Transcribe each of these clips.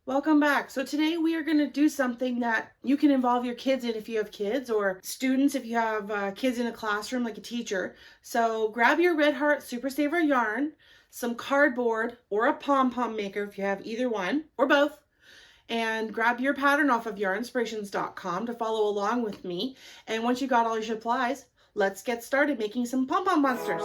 Welcome back. So today we are going to do something that you can involve your kids in if you have kids, or students if you have kids in a classroom like a teacher. So grab your Red Heart Super Saver yarn, some cardboard, or a Pom Pom Maker if you have either one or both, and grab your pattern off of yarnspirations.com to follow along with me. And once you got all your supplies, let's get started making some Pom Pom Monsters.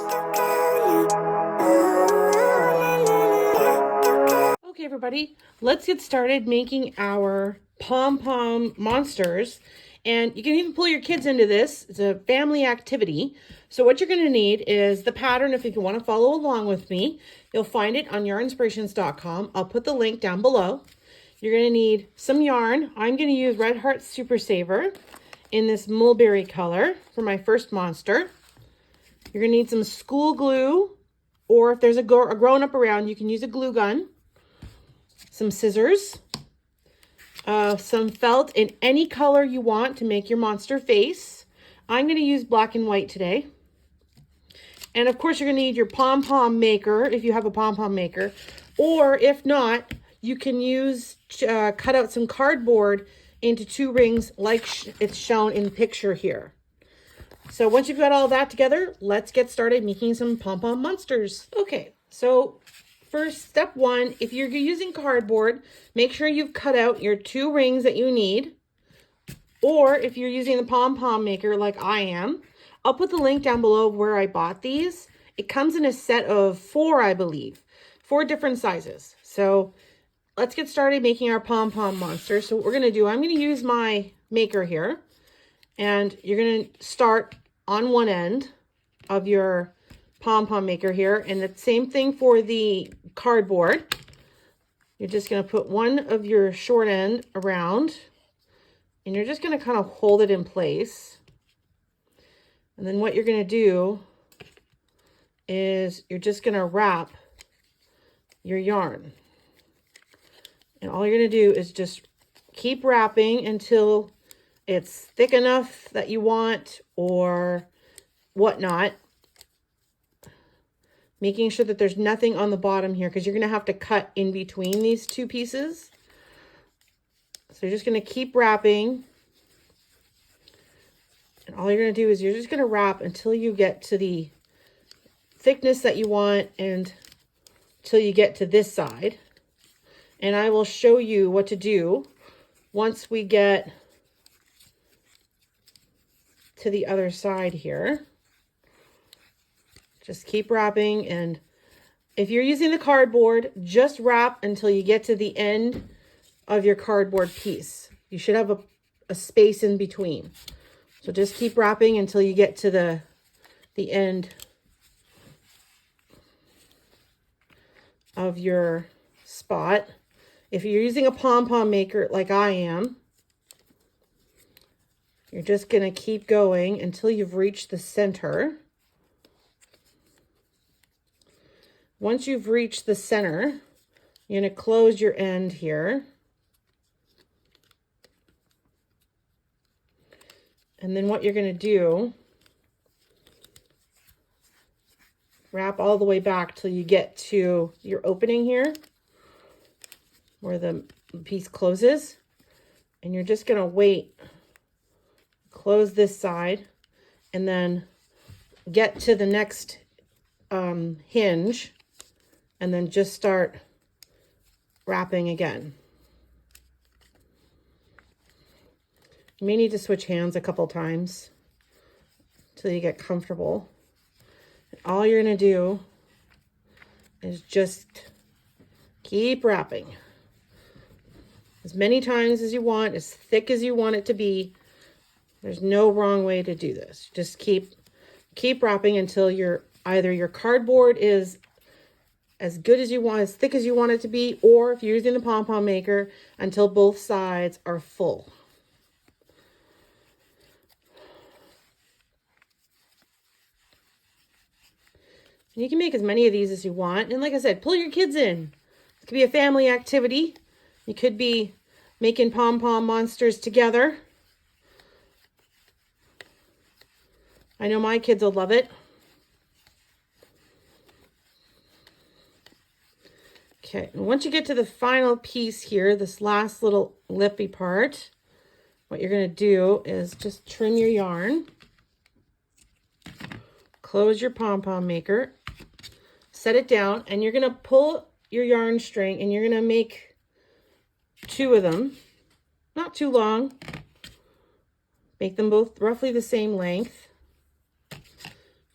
Okay, everybody, let's get started making our Pom Pom Monsters. And you can even pull your kids into this. It's a family activity. So what you're going to need is the pattern if you want to follow along with me. You'll find it on yarnspirations.com. I'll put the link down below. You're going to need some yarn. I'm going to use Red Heart Super Saver in this mulberry color for my first monster. You're going to need some school glue, or if there's a grown-up around, you can use a glue gun. Some scissors, some felt in any color you want to make your monster face. I'm going to use black and white today. And of course, you're going to need your Pom Pom Maker if you have a Pom Pom Maker. Or if not, you can use, cut out some cardboard into 2 rings like it's shown in the picture here. So once you've got all that together, let's get started making some Pom Pom Monsters. Okay, so first, step 1, if you're using cardboard, make sure you've cut out your 2 rings that you need. Or if you're using the Pom Pom Maker like I am, I'll put the link down below where I bought these. It comes in a set of 4, I believe, 4 different sizes. So let's get started making our Pom Pom Monster. So what we're going to do, I'm going to use my maker here. And you're going to start on one end of your Pom Pom Maker here, and the same thing for the cardboard. You're just going to put one of your short end around, and you're just going to kind of hold it in place. And then what you're going to do is you're just going to wrap your yarn, and all you're going to do is just keep wrapping until it's thick enough that you want or whatnot. Making sure that there's nothing on the bottom here, because you're going to have to cut in between these 2 pieces. So you're just going to keep wrapping. And all you're going to do is you're just going to wrap until you get to the thickness that you want and till you get to this side. And I will show you what to do once we get to the other side here. Just keep wrapping, and if you're using the cardboard, just wrap until you get to the end of your cardboard piece. You should have a space in between. So just keep wrapping until you get to the end of your spot. If you're using a Pom Pom Maker like I am, you're just going to keep going until you've reached the center. Once you've reached the center, you're going to close your end here. And then what you're going to do, wrap all the way back till you get to your opening here, where the piece closes. And you're just going to wait, close this side, and then get to the next hinge. And then just start wrapping again. You may need to switch hands a couple times until you get comfortable. And all you're going to do is just keep wrapping. As many times as you want, as thick as you want it to be. There's no wrong way to do this. Just keep wrapping until either your cardboard is as good as you want, as thick as you want it to be, or if you're using the Pom Pom Maker, until both sides are full. And you can make as many of these as you want. And like I said, pull your kids in. It could be a family activity. You could be making Pom Pom Monsters together. I know my kids will love it. Okay, and once you get to the final piece here, this last little lippy part, what you're going to do is just trim your yarn, close your Pom Pom Maker, set it down, and you're going to pull your yarn string and you're going to make 2 of them, not too long. Make them both roughly the same length.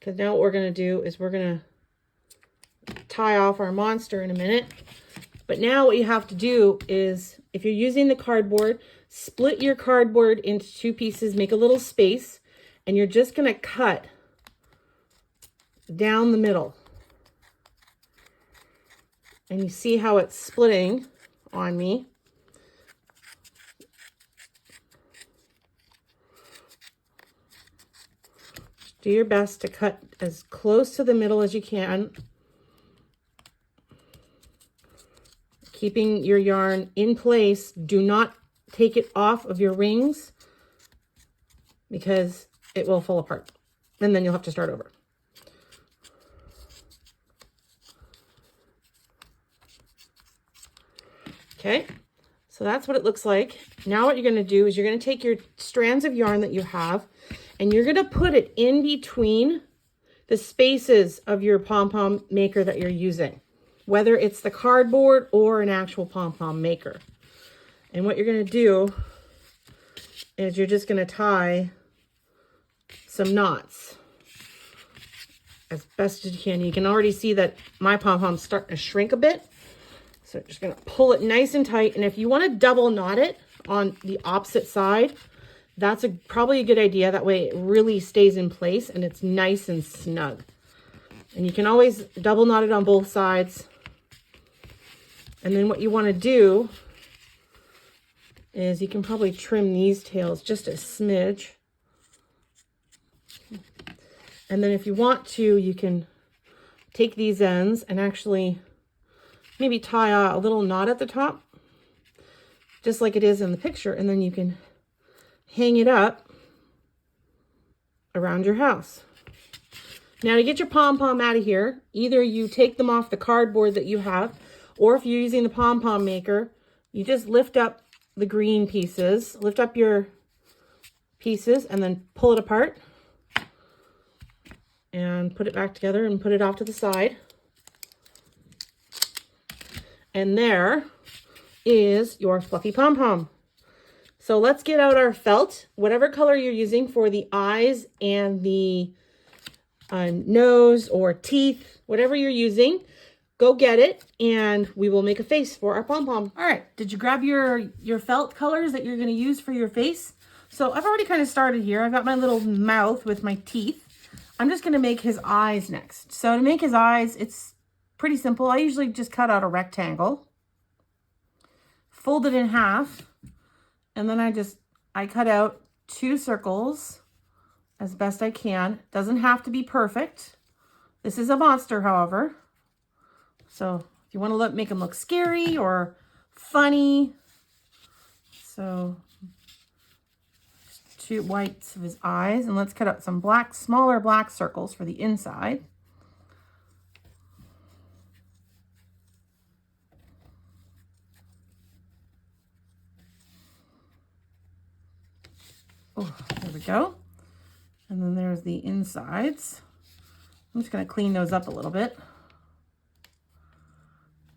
Because now what we're going to do is we're going to tie off our monster in a minute. But now what you have to do is, if you're using the cardboard, split your cardboard into 2 pieces, make a little space, and you're just going to cut down the middle. And you see how it's splitting on me. Do your best to cut as close to the middle as you can, keeping your yarn in place. Do not take it off of your rings because it will fall apart and then you'll have to start over. Okay, so that's what it looks like. Now what you're going to do is you're going to take your strands of yarn that you have and you're going to put it in between the spaces of your Pom Pom Maker that you're using, whether it's the cardboard or an actual Pom Pom Maker. And what you're going to do is you're just going to tie some knots as best as you can. You can already see that my pom pom's starting to shrink a bit. So just going to pull it nice and tight. And if you want to double knot it on the opposite side, that's probably a good idea. That way it really stays in place and it's nice and snug. And you can always double knot it on both sides. And then what you want to do is you can probably trim these tails just a smidge. And then if you want to, you can take these ends and actually maybe tie a little knot at the top, just like it is in the picture. And then you can hang it up around your house. Now to get your pom-pom out of here, either you take them off the cardboard that you have, or if you're using the Pom Pom Maker, you just lift up the green pieces, lift up your pieces and then pull it apart and put it back together and put it off to the side. And there is your fluffy pom-pom. So let's get out our felt, whatever color you're using for the eyes and the nose or teeth, whatever you're using, go get it and we will make a face for our pom-pom. All right, did you grab your felt colors that you're going to use for your face? So I've already kind of started here. I've got my little mouth with my teeth. I'm just going to make his eyes next. So to make his eyes, it's pretty simple. I usually just cut out a rectangle, fold it in half, and then I cut out 2 circles as best I can. Doesn't have to be perfect. This is a monster, however. So if you want to make him look scary or funny, so 2 whites of his eyes, and let's cut out some smaller black circles for the inside. Oh, there we go. And then there's the insides. I'm just going to clean those up a little bit.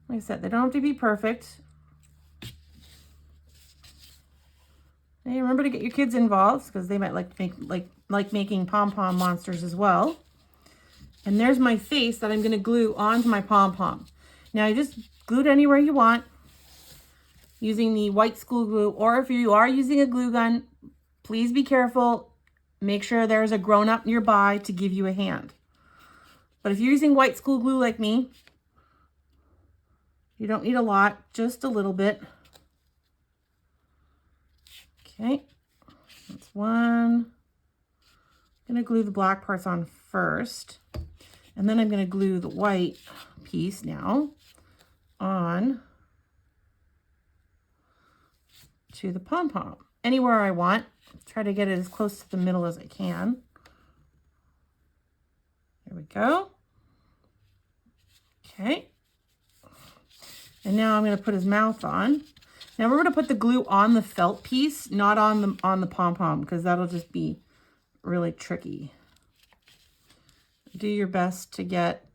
Like I said, they don't have to be perfect. Hey, remember to get your kids involved because they might like making Pom Pom monsters as well. And there's my face that I'm going to glue onto my pom pom. Now you just glue it anywhere you want using the white school glue, or if you are using a glue gun, please be careful. Make sure there's a grown-up nearby to give you a hand. But if you're using white school glue like me, you don't need a lot, just a little bit. Okay, that's one. I'm gonna glue the black parts on first, and then I'm gonna glue the white piece now on to the pom-pom. Anywhere I want. Try to get it as close to the middle as I can. There we go. Okay. And now I'm going to put his mouth on. Now we're going to put the glue on the felt piece, not on the pom-pom, because that'll just be really tricky. Do your best to get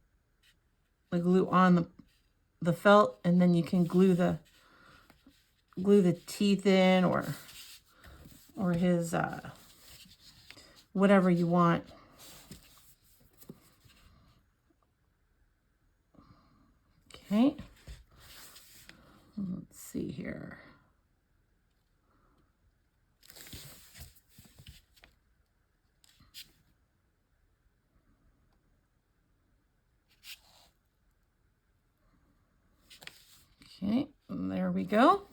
the glue on the felt, and then you can glue the teeth in or his whatever you want. Okay. Let's see here. Okay, and there we go.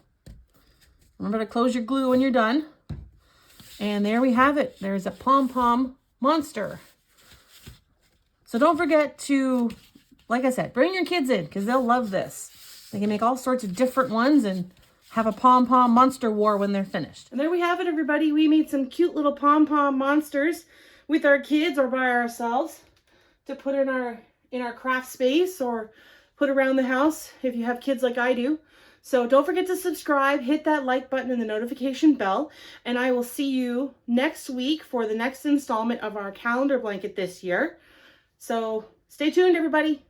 Remember to close your glue when you're done. And there we have it. There's a Pom Pom monster. So don't forget to, like I said, bring your kids in because they'll love this. They can make all sorts of different ones and have a Pom Pom monster war when they're finished. And there we have it, everybody. We made some cute little Pom Pom monsters with our kids or by ourselves to put in our craft space or put around the house if you have kids like I do. So don't forget to subscribe, hit that like button and the notification bell, and I will see you next week for the next installment of our calendar blanket this year. So stay tuned, everybody.